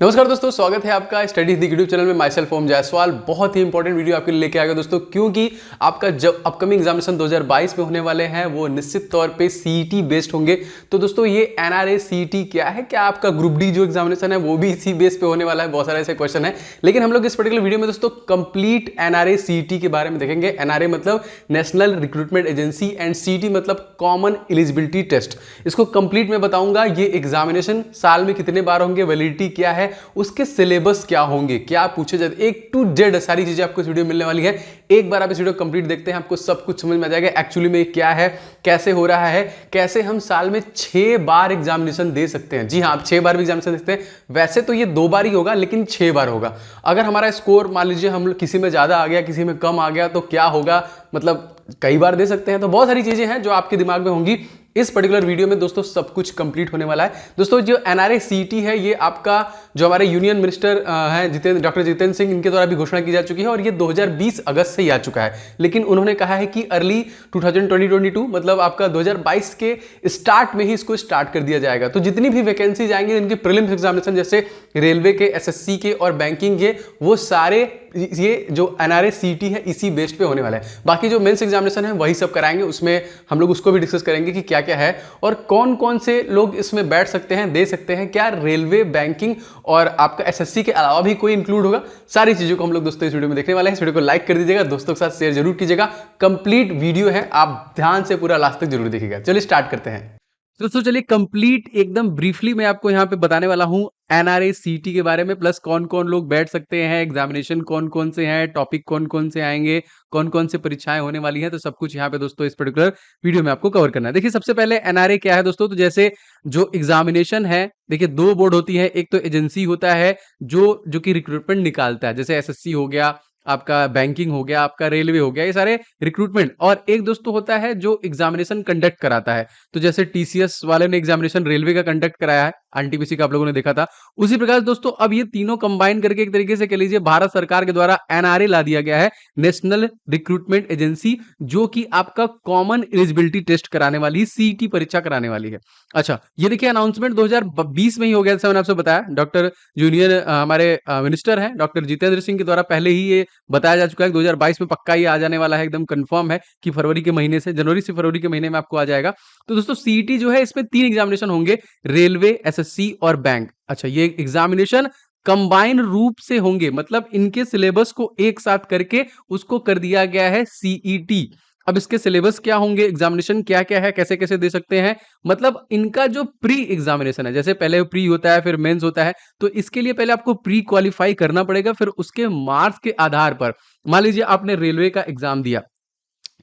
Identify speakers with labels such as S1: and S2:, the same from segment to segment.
S1: नमस्कार दोस्तों, स्वागत है आपका स्टडी द यूट्यूब चैनल में। माई सेल्फ ओम जायसवाल बहुत ही इंपॉर्टेंट वीडियो आपके लिए लेके आ गया दोस्तों, क्योंकि आपका जब अपकमिंग एग्जामिनेशन 2022 में होने वाले हैं वो निश्चित तौर पे सीईटी बेस्ड होंगे। तो दोस्तों ये एनआरए सीईटी क्या है, क्या आपका ग्रुप डी जो एग्जामिनेशन है वो भी इसी बेस पे होने वाला है? बहुत सारे ऐसे क्वेश्चन है, लेकिन हम लोग इस पर्टिकुलर वीडियो में दोस्तों कंप्लीट एनआरए सीईटी के बारे में देखेंगे। एनआरए मतलब national recruitment agency and CET मतलब कॉमन एलिजिबिलिटी टेस्ट। इसको कंप्लीट में बताऊंगा। ये एग्जामिनेशन साल में कितने बार होंगे, वैलिडिटी क्या है, उसके सिलेबस क्या होंगे, क्या पूछे जाते, ए टू जेड सारी चीजें आपको इस वीडियो में मिलने वाली है। एक बार आप इस वीडियो कंप्लीट देखते हैं, आपको सब कुछ समझ में आ जाएगा एक्चुअली में क्या है, कैसे हो रहा है, कैसे हम साल में 6 बार एग्जामिनेशन दे सकते हैं। जी हाँ, आप 6 बार भी एग्जामिनेशन दे सकते हैं। वैसे तो ये 2 बार ही होगा, लेकिन 6 बार होगा। अगर हमारा स्कोर मान लीजिए हम किसी में ज्यादा आ गया, किसी में कम आ गया, तो क्या होगा, मतलब कई बार दे सकते हैं। तो बहुत सारी चीजें हैं जो आपके दिमाग में होंगी। इस पर्टिकुलर वीडियो में दोस्तों सब कुछ कंप्लीट होने वाला है। दोस्तों जो एनआरए सीईटी है, ये आपका जो हमारे यूनियन मिनिस्टर हैं डॉक्टर जितेंद्र सिंह, इनके द्वारा भी घोषणा की जा चुकी है और ये 2020 अगस्त से ही आ चुका है। लेकिन उन्होंने कहा है कि अर्ली 2022 मतलब आपका 2022 के स्टार्ट में ही इसको स्टार्ट कर दिया जाएगा। तो जितनी भी वैकेंसीज आएंगे इनके प्रीलिम्स एग्जामिनेशन, जैसे रेलवे के, एसएससी के और बैंकिंग के, वो सारे ये जो एनआरए सीईटी है इसी बेस्ड पे होने वाला है। बाकी जो मेंस एग्जामिनेशन है वही सब कराएंगे, उसमें हम लोग उसको भी डिस्कस करेंगे कि क्या क्या है और कौन कौन से लोग इसमें बैठ सकते हैं, दे सकते हैं। क्या रेलवे, बैंकिंग और आपका एसएससी के अलावा भी कोई इंक्लूड होगा? सारी चीजों को हम लोग दोस्तों इस वीडियो में देखने वाले हैं। इस वीडियो को लाइक कर दीजिएगा, दोस्तों के साथ शेयर जरूर कीजिएगा। कंप्लीट वीडियो है, आप ध्यान से पूरा लास्ट तक जरूर देखिएगा। चलिए स्टार्ट करते हैं दोस्तों। चलिए कंप्लीट एकदम ब्रीफली मैं आपको यहाँ पे बताने वाला हूँ एनआरए सीईटी के बारे में, प्लस कौन कौन लोग बैठ सकते हैं, एग्जामिनेशन कौन कौन से हैं, टॉपिक कौन कौन से आएंगे, कौन कौन से परीक्षाएं होने वाली हैं। तो सब कुछ यहाँ पे दोस्तों इस पर्टिकुलर वीडियो में आपको कवर करना है। देखिए सबसे पहले एनआरए क्या है दोस्तों, तो जैसे जो एग्जामिनेशन है, देखिए 2 बोर्ड होती है। एक तो एजेंसी होता है जो कि रिक्रूटमेंट निकालता है, जैसे एसएससी हो गया, आपका बैंकिंग हो गया, आपका रेलवे हो गया, ये सारे रिक्रूटमेंट। और एक दोस्तों होता है जो एग्जामिनेशन कंडक्ट कराता है। तो जैसे टीसीएस वाले ने एग्जामिनेशन रेलवे का कंडक्ट कराया है, एनटीपीसी का आप लोगों ने देखा था। उसी प्रकार दोस्तों अब ये तीनों कंबाइन करके एक तरीके से कह लीजिए भारत सरकार के द्वारा एनआरए ला दिया गया है, नेशनल रिक्रूटमेंट एजेंसी, जो कि आपका कॉमन एलिजिबिलिटी टेस्ट कराने वाली, सीईटी परीक्षा कराने वाली है। अच्छा, ये देखिए अनाउंसमेंट 2020 में ही हो गया, जैसे मैंने आपसे बताया। डॉक्टर यूनियन हमारे मिनिस्टर हैं डॉक्टर जितेंद्र सिंह के द्वारा पहले ही ये बताया जा चुका है कि 2022 में पक्का ये आ जाने वाला है, एकदम कंफर्म है कि फरवरी के महीने से, जनवरी से फरवरी के महीने में आपको आ जाएगा। तो दोस्तों सीईटी जो है इसमें 3 एग्जामिनेशन होंगे, रेलवे, एसएससी और बैंक। अच्छा, ये एग्जामिनेशन कंबाइन रूप से होंगे, मतलब इनके सिलेबस को एक साथ करके उसको कर दिया गया है सीईटी। अब इसके सिलेबस क्या होंगे, एग्जामिनेशन क्या क्या है, कैसे कैसे दे सकते हैं, मतलब इनका जो प्री एग्जामिनेशन है, जैसे पहले प्री होता है फिर मेंस होता है, तो इसके लिए पहले आपको प्री क्वालिफाई करना पड़ेगा। फिर उसके मार्क्स के आधार पर, मान लीजिए आपने रेलवे का एग्जाम दिया,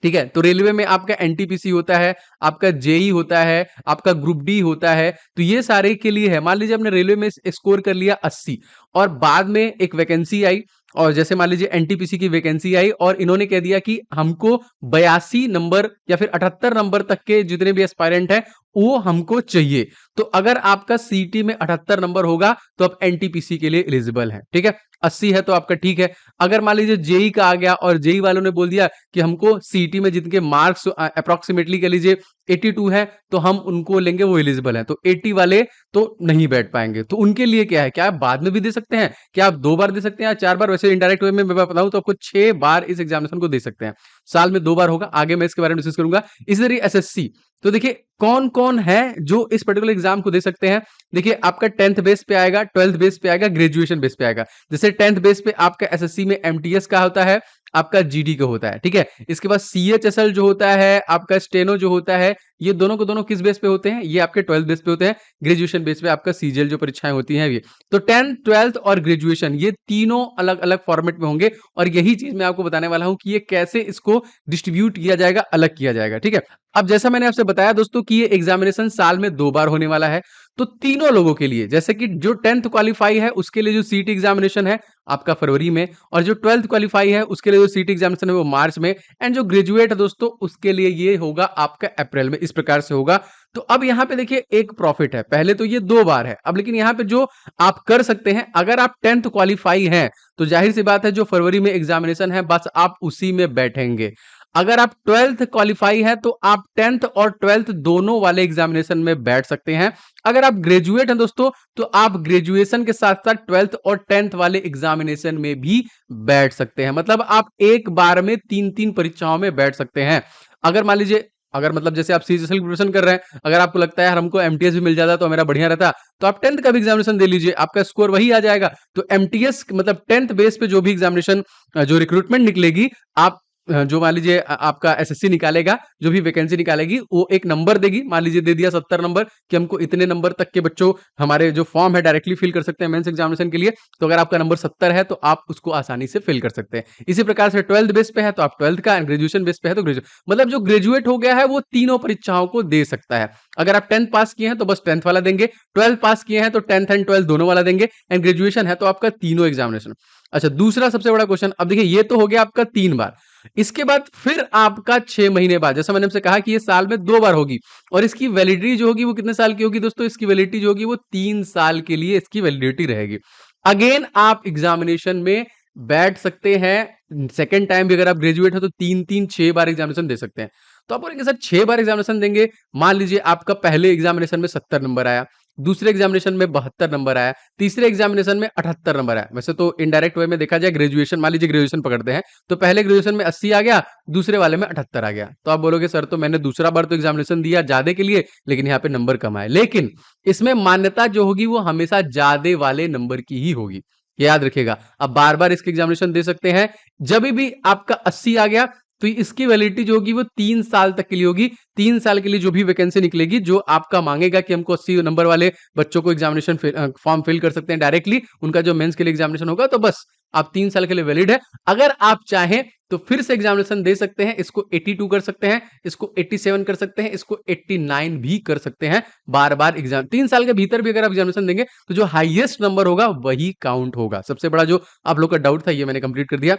S1: ठीक है, तो रेलवे में आपका एनटीपीसी होता है, आपका जेई होता है, आपका ग्रुप डी होता है। तो ये सारे के लिए है। मान लीजिए आपने रेलवे में स्कोर कर लिया 80 और बाद में एक वैकेंसी आई, और जैसे मान लीजिए एनटीपीसी की वैकेंसी आई और इन्होंने कह दिया कि हमको 82 नंबर या फिर 78 नंबर तक के जितने भी एस्पायरेंट हैं वो हमको चाहिए। तो अगर आपका सीटी में 78 नंबर होगा तो आप एनटीपीसी के लिए एलिजिबल हैं, ठीक है। 80 है तो आपका ठीक है। अगर मान लीजिए जेई का आ गया और जेई वालों ने बोल दिया कि हमको सीटी में जितने मार्क्स अप्रोक्सीमेटली कह लीजिए 82 है, तो हम उनको लेंगे, वो एलिजिबल है। तो 80 वाले तो नहीं बैठ पाएंगे। तो उनके लिए क्या है, क्या आप बाद में भी दे सकते हैं, क्या आप 2 बार दे सकते हैं या 4 बार? वैसे इनडायरेक्ट वे में मैं बताऊं तो आपको 6 बार इस एग्जामिनेशन को दे सकते हैं। साल में 2 बार होगा, आगे मैं इसके बारे में डिस्कस करूंगा। इसी तरह एसएससी, तो देखिए कौन कौन है जो इस पर्टिकुलर एग्जाम को दे सकते हैं। देखिए आपका 10th बेस पे आएगा, 12th बेस पे आएगा, ग्रेजुएशन बेस पे आएगा। जैसे 10th बेस पे आपका एसएससी में एमटीएस का होता है, आपका जीडी का होता है, ठीक है। इसके बाद सीएचएसएल जो होता है, आपका स्टेनो जो होता है, ये दोनों को दोनों किस बेस पे होते हैं, ये आपके 12th बेस पे होते हैं। ग्रेजुएशन बेस पे आपका सीजीएल जो परीक्षाएं होती हैं ये। तो 10th, 12th और ग्रेजुएशन, ये तीनों अलग अलग फॉर्मेट में होंगे और यही चीज मैं आपको बताने वाला हूं कि ये कैसे इसको डिस्ट्रीब्यूट किया जाएगा, अलग किया जाएगा, ठीक है। अब जैसा मैंने आपसे बताया दोस्तों कि ये एग्जामिनेशन साल में 2 बार होने वाला है। तो तीनों लोगों के लिए, जैसे कि जो 10th क्वालिफाई है उसके लिए जो सीटी एग्जामिनेशन है आपका फरवरी में, और जो 12th क्वालिफाई है उसके लिए जो सीटी एग्जामिनेशन है वो मार्च में, एंड जो ग्रेजुएट है दोस्तों उसके लिए ये होगा आपका अप्रैल में। इस प्रकार से होगा। तो अब यहाँ पे देखिए एक प्रॉफिट है, पहले तो ये 2 बार है, अब लेकिन यहाँ पे जो आप कर सकते हैं, अगर आप 10th क्वालिफाई हैं तो जाहिर सी बात है जो फरवरी में एग्जामिनेशन है बस आप उसी में बैठेंगे। अगर आप 12th क्वालिफाई है तो आप 10th और 12th दोनों वाले एग्जामिनेशन में बैठ सकते हैं। अगर आप ग्रेजुएट हैं दोस्तों तो आप ग्रेजुएशन के साथ साथ 12th और 10th वाले एग्जामिनेशन में भी बैठ सकते हैं। मतलब आप एक बार में 3-3 परीक्षाओं में बैठ सकते हैं। अगर मान लीजिए, अगर मतलब जैसे आप सीजीएल प्रिपरेशन कर रहे हैं, अगर आपको लगता है यार हमको एमटीएस भी मिल जाता तो मेरा बढ़िया रहता, तो आप 10th का भी एग्जामिनेशन दे लीजिए, आपका स्कोर वही आ जाएगा। तो एमटीएस मतलब 10th बेस पे जो भी एग्जामिनेशन, जो रिक्रूटमेंट निकलेगी, आप जो मान लीजिए आपका एसएससी निकालेगा, जो भी वैकेंसी निकालेगी वो एक नंबर देगी, मान लीजिए दे दिया 70 नंबर कि हमको इतने नंबर तक के बच्चों हमारे जो फॉर्म है डायरेक्टली फिल कर सकते हैं मेंस एग्जामिनेशन के लिए। तो अगर आपका नंबर 70 है तो आप उसको आसानी से फिल कर सकते हैं। इसी प्रकार से 12th बेस पे है तो आप 12th का, ग्रेजुएशन बेस पे है तो ग्रेजुएशन, मतलब जो ग्रेजुएट हो गया है वो तीनों परीक्षाओं को दे सकता है। अगर आप 10th पास किए हैं तो बस 10th वाला देंगे, 12th पास किए हैं तो 10th एंड 12th दोनों वाला देंगे, एंड ग्रेजुएशन है तो आपका तीनों एग्जामिनेशन। अच्छा, दूसरा सबसे बड़ा क्वेश्चन, अब देखिए ये तो हो गया आपका 3 बार, इसके बाद फिर आपका 6 महीने बाद, जैसा मैंने आपसे कहा कि ये साल में 2 बार होगी, और इसकी वैलिडिटी जो होगी वो कितने साल की होगी दोस्तों? इसकी वैलिडिटी जो होगी वो 3 साल के लिए इसकी वैलिडिटी रहेगी। अगेन आप एग्जामिनेशन में बैठ सकते हैं, सेकेंड टाइम भी अगर आप ग्रेजुएट हो तो 3-3 6 बार एग्जामिनेशन दे सकते हैं। तो आप बोलेंगे सर 6 बार एग्जामिनेशन देंगे, मान लीजिए आपका पहले एग्जामिनेशन में 70 नंबर आया, दूसरे एग्जामिनेशन में 72 नंबर आया, तीसरे एग्जामिनेशन में 78 नंबर आया। वैसे तो इनडायरेक्ट वे में देखा जाए, ग्रेजुएशन, मान लीजिए ग्रेजुएशन पकड़ते हैं तो पहले ग्रेजुएशन में 80 आ गया, दूसरे वाले में 78 आ गया, तो आप बोलोगे सर तो मैंने दूसरा बार तो एग्जामिनेशन दिया ज्यादा के लिए, लेकिन यहाँ पे नंबर कम आए। लेकिन इसमें मान्यता जो होगी वो हमेशा ज्यादा वाले नंबर की ही होगी, याद रखिएगा। आप बार बार इसके एग्जामिनेशन दे सकते हैं, जब भी आपका 80 आ गया तो इसकी वैलिडिटी जो होगी वो 3 साल तक के लिए होगी। 3 साल के लिए जो भी वैकेंसी निकलेगी, जो आपका मांगेगा कि हमको 80 नंबर वाले बच्चों को एग्जामिनेशन फॉर्म फिल कर सकते हैं डायरेक्टली, उनका जो मेंस के लिए एग्जामिनेशन होगा, तो बस आप 3 साल के लिए वैलिड है। अगर आप चाहें तो फिर से एग्जामिनेशन दे सकते हैं, इसको 82 कर सकते हैं, इसको 87 कर सकते हैं, इसको 89 भी कर सकते हैं। बार बार एग्जाम 3 साल के भीतर भी अगर आप एग्जामिनेशन देंगे तो जो हाईएस्ट नंबर होगा वही काउंट होगा। सबसे बड़ा जो आप लोग का डाउट था ये मैंने कंप्लीट कर दिया।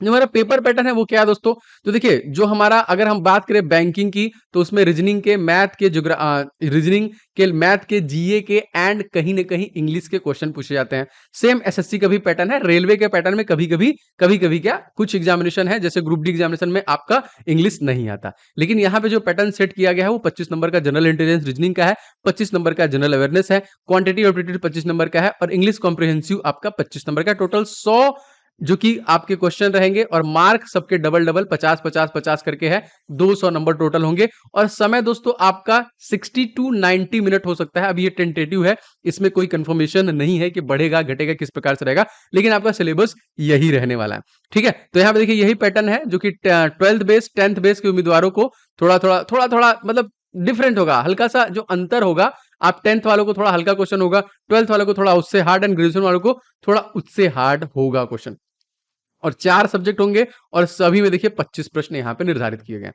S1: जो हमारा पेपर पैटर्न है वो क्या है दोस्तों? तो देखिए, जो हमारा, अगर हम बात करें बैंकिंग की, तो उसमें रीजनिंग के, मैथ के, रीजनिंग के, मैथ के, जीए के, एंड कहीं ना कहीं इंग्लिश के क्वेश्चन पूछे जाते हैं। सेम एसएससी का भी पैटर्न है। रेलवे के पैटर्न में कभी कभी क्या कुछ एग्जामिनेशन है, जैसे ग्रुप डी एग्जामिनेशन में आपका इंग्लिश नहीं आता, लेकिन यहाँ पे जो पैटर्न सेट किया गया है वो 25 नंबर का जनरल इंटेलिजेंस रीजनिंग का है, 25 नंबर का जनरल अवेयरनेस है, क्वांटिटी और एप्टीट्यूड 25 नंबर का है, और इंग्लिश कॉम्प्रिहेंसिव आपका 25 नंबर का। टोटल 100 जो कि आपके क्वेश्चन रहेंगे, और मार्क सबके डबल डबल 50-50-50 करके है, 200 नंबर टोटल होंगे। और समय दोस्तों आपका 60 to 90 मिनट हो सकता है। अभी ये टेंटेटिव है, इसमें कोई कंफर्मेशन नहीं है कि बढ़ेगा घटेगा किस प्रकार से रहेगा, लेकिन आपका सिलेबस यही रहने वाला है। ठीक है, तो यहाँ पे देखिए यही पैटर्न है जो कि 12th बेस 10th बेस के उम्मीदवारों को थोड़ा थोड़ा मतलब डिफरेंट होगा, हल्का सा जो अंतर होगा। आप 10th वालों को थोड़ा हल्का क्वेश्चन होगा, 12th वालों को थोड़ा उससे हार्ड, एंड ग्रेजुएशन वालों को थोड़ा उससे हार्ड होगा क्वेश्चन। और 4 सब्जेक्ट होंगे, और सभी में देखिए 25 प्रश्न यहाँ पे निर्धारित किए गए।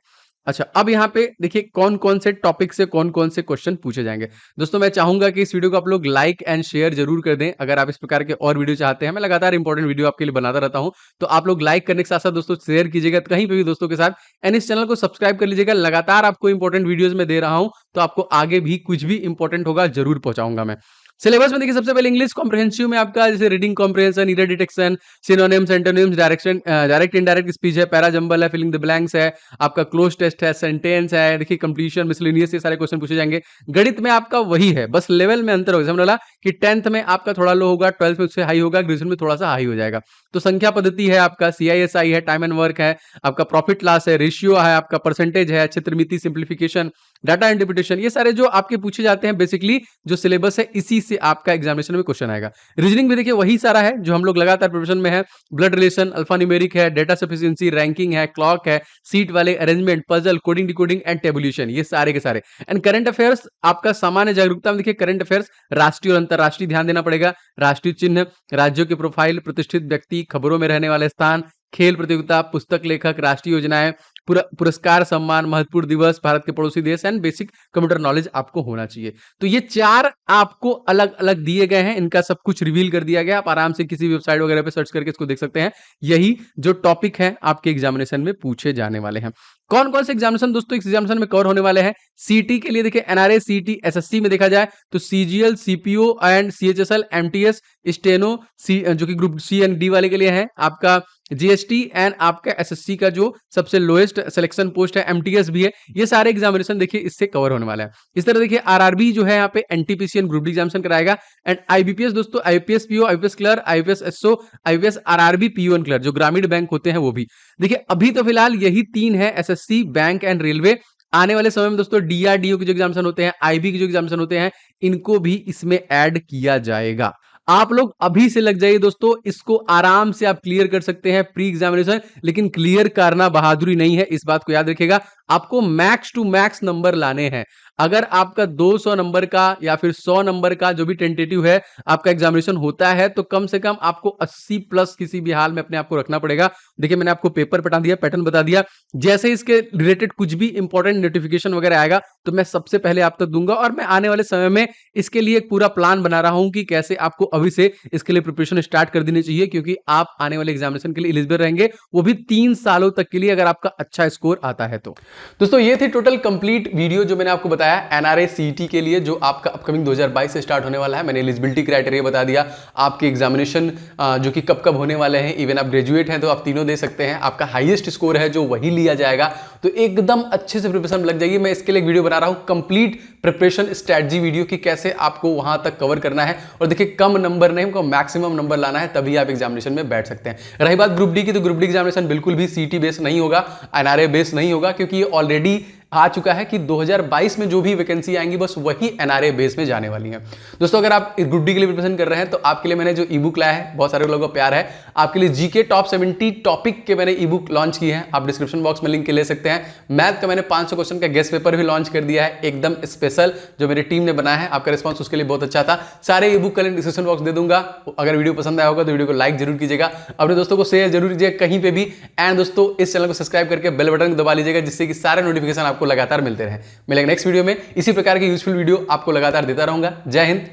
S1: अच्छा, अब यहाँ पे देखिए कौन कौन से टॉपिक से कौन कौन से क्वेश्चन पूछे जाएंगे। दोस्तों मैं चाहूंगा कि इस वीडियो को आप लोग लाइक एंड शेयर जरूर कर दें। अगर आप इस प्रकार के और वीडियो चाहते हैं, मैं लगातार इंपॉर्टेंट वीडियो आपके लिए बनाता रहता हूं, तो आप लोग लाइक करने के साथ साथ दोस्तों शेयर कीजिएगा कहीं पे भी दोस्तों के साथ, एंड इस चैनल को सब्सक्राइब कर लीजिएगा। लगातार आपको इंपॉर्टेंट वीडियोज में दे रहा हूं, तो आपको आगे भी कुछ भी इंपॉर्टेंट होगा जरूर पहुंचाऊंगा मैं। सिलेबस में देखिए सबसे पहले इंग्लिश कॉम्प्रिहेंसिव में आपका जैसे reading comprehension, error detection, synonyms, antonyms, direct indirect speech है, पैरा जंबल है, फिलिंग द ब्लैंक्स है, आपका क्लोज टेस्ट है, सेंटेंस है, देखिए कंप्लीशन, मिसलेनियस, ये सारे क्वेश्चन पूछे जाएंगे। गणित में आपका वही है, बस लेवल में अंतर होगा। समझ ला कि 10th में आपका थोड़ा लो होगा, 12th में उससे हाई होगा, ग्रेजुएशन में थोड़ा सा हाई हो जाएगा। तो संख्या पद्धति है, आपका CISI है, टाइम एंड वर्क है, आपका प्रॉफिट लॉस है, रेशियो है, आपका परसेंटेज है, क्षेत्रमिति, सिंप्लीफिकेशन, डाटा इंटरप्रिटेशन, ये सारे जो आपके पूछे जाते हैं बेसिकली जो सिलेबस है, इसी से आपका एग्जामिनेशन में क्वेश्चन आएगा। रीजनिंग भी देखिए वही सारा है जो हम लोग लगातार प्रिपरेशन में है। ब्लड रिलेशन, अल्फा न्यूमेरिक है, डेटा सफिशिएंसी, रैंकिंग है, क्लॉक है, सीट वाले, arrangement, puzzle, coding decoding and tabulation, ये सारे के सारे। एंड करंट अफेयर्स आपका सामान्य जागरूकता में देखिए करंट अफेयर्स, राष्ट्रीय और अंतरराष्ट्रीय ध्यान देना पड़ेगा, राष्ट्रीय चिन्ह, राज्यों के प्रोफाइल, प्रतिष्ठित व्यक्ति, खबरों में रहने वाले स्थान, खेल प्रतियोगिता, पुस्तक लेखक, राष्ट्रीय योजनाएं, पुरस्कार, सम्मान, महत्वपूर्ण दिवस, भारत के पड़ोसी देश, एंड बेसिक कंप्यूटर नॉलेज आपको होना चाहिए। तो ये 4 आपको अलग अलग दिए गए हैं, इनका सब कुछ रिवील कर दिया गया। आप आराम से किसी वेबसाइट वगैरह पे सर्च करके इसको देख सकते हैं। यही जो टॉपिक है आपके एग्जामिनेशन में पूछे जाने वाले हैं। कौन कौन से एग्जामिनेशन दोस्तों इस एग्जामिनेशन में कवर होने वाले हैं? सीटी के लिए देखिए एनआरए, सीटी, एसएससी में देखा जाए तो CGL, CPO and CHSL, MTS, steno, जो कि ग्रुप सी एंड डी वाले के लिए है, आपका जीएसटी एंड आपका एसएससी का जो सबसे लोएस्ट सिलेक्शन पोस्ट है एमटीएस भी है। ये सारे एग्जामिनेशन देखिए इससे कवर होने वाला है। इस तरह देखिए आरआरबी जो है यहाँ पे NTPC and group D examination कराएगा। एंड आईबीपीएस दोस्तों, IPS PO, IPS clerk, IPS SO, IPS RRB, PO and clerk जो ग्रामीण बैंक होते हैं वो भी। देखिए अभी तो फिलहाल यही 3 है, एसएससी, बैंक एंड रेलवे। आने वाले समय में दोस्तों डीआरडीओ के जो एग्जामिनेशन होते हैं, आईबी के जो एग्जामिनेशन होते हैं, इनको भी इसमें ऐड किया जाएगा। आप लोग अभी से लग जाइए दोस्तों, इसको आराम से आप क्लियर कर सकते हैं प्री एग्जामिनेशन, लेकिन क्लियर करना बहादुरी नहीं है, इस बात को याद रखिएगा। आपको मैक्स टू मैक्स नंबर लाने हैं। अगर आपका 200 नंबर का या फिर 100 नंबर का जो भी टेंटेटिव है आपका एग्जामिनेशन होता है, तो कम से कम आपको 80 प्लस किसी भी हाल में अपने आप को रखना पड़ेगा। देखिए मैंने आपको पेपर बता दिया, पैटर्न बता दिया, जैसे इसके रिलेटेड कुछ भी इंपॉर्टेंट नोटिफिकेशन वगैरह आएगा तो मैं सबसे पहले आप तक दूंगा। और मैं आने वाले समय में इसके लिए एक पूरा प्लान बना रहा हूं कि कैसे आपको अभी से इसके लिए प्रिपरेशन स्टार्ट कर देनी चाहिए, क्योंकि आप आने वाले एग्जामिनेशन के लिए एलिजिबल रहेंगे, वो भी 3 सालों तक के लिए, अगर आपका अच्छा स्कोर आता है तो। दोस्तों ये थी टोटल कंप्लीट वीडियो जो मैंने आपको बताया एनआरए सीईटी के लिए, जो आपका अपकमिंग 2022 से स्टार्ट होने वाला है। मैंने एलिजिबिलिटी क्राइटेरिया बता दिया, आपके एग्जामिनेशन जो कि कब कब होने वाले हैं, इवन आप ग्रेजुएट हैं तो आप तीनों दे सकते हैं, आपका हाईएस्ट स्कोर है जो वही लिया जाएगा। तो एकदम अच्छे से प्रिपरेशन लग जाइए। मैं इसके लिए वीडियो बना रहा हूं कंप्लीट प्रिपरेशन स्ट्रेटजी वीडियो की, कैसे आपको वहां तक कवर करना है। और देखिए कम नंबर नहीं, हमको मैक्सिमम नंबर लाना है, तभी आप एग्जामिनेशन में बैठ सकते हैं। रही बात ग्रुप डी की, तो ग्रुप डी एग्जामिनेशन बिल्कुल भी सीटी बेस नहीं होगा, एनआरए बेस नहीं होगा, क्योंकि ये ऑलरेडी आ चुका है कि 2022 में जो भी वैकेंसी आएंगी बस वही एनआरए बेस में जाने वाली हैं। दोस्तों अगर आप ग्रुप डी के लिए प्रिपरेशन कर रहे हैं तो आपके लिए मैंने जो ई बुक लाया है, बहुत सारे लोगों का प्यार है, आपके लिए जीके टॉप 70 टॉपिक के मैंने ई बुक लॉन्च की है, आप डिस्क्रिप्शन बॉक्स में लिंक ले सकते हैं। मैथ का मैंने 500 क्वेश्चन का गेस्ट पेपर भी लॉन्च कर दिया है, एकदम स्पेशल, जो मेरी टीम ने बनाया है। आपका रिस्पॉन्स उसके लिए बहुत अच्छा था। सारे ई बुक का लिंक डिस्क्रिप्शन बॉक्स दे दूंगा। अगर वीडियो पसंद आया होगा तो वीडियो को लाइक जरूर कीजिएगा, अपने दोस्तों को शेयर जरूर कीजिएगा कहीं पे भी। एंड दोस्तों इस चैनल को सब्सक्राइब करके बेल बटन को दबा लीजिएगा, जिससे कि सारे नोटिफिकेशन आपको लगातार मिलते रहे। मिलेंगे नेक्स्ट वीडियो में, इसी प्रकार की यूजफुल वीडियो आपको लगातार देता रहूंगा। जय हिंद,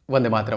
S1: वंदे मातरम।